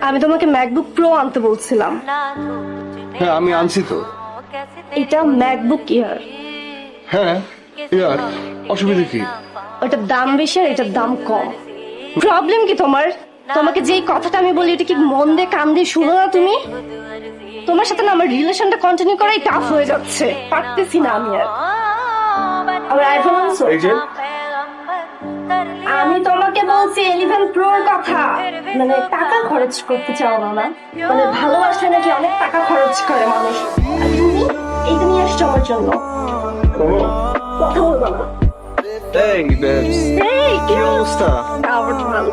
আমি তোমাকে MacBook pro আনতে বলছিলাম। হ্যাঁ আমি আনছি তো। এটা ম্যাকবুক ইয়ার। হ্যাঁ ইয়ার, অসুবিধা কি? ওটার দাম বেশি আর এটার দাম কম। প্রবলেম কি তোমার? তোমাকে যেই কথাটা আমি বলি এটা কি মন দিয়ে কান দিয়ে শুনো না তুমি? তোমার সাথে না আমার রিলেশনটা কন্টিনিউ করাই টাফ হয়ে যাচ্ছে, পারতেছি না আমি আর। আমার আইফোন আনছো? এই যে আমি তোমাকে বলছি 11 প্রোর কথা। মানে টাকা খরচ করতে চাও না না? মানে ভালোবাসলে নাকি অনেক টাকা খরচ করে মানুষ। আর তুমি এইটা নিয়ে আসছো আমার জন্য। কথা বলবো না। এই বেবস, এই কি অবস্থা? আবার ভালো।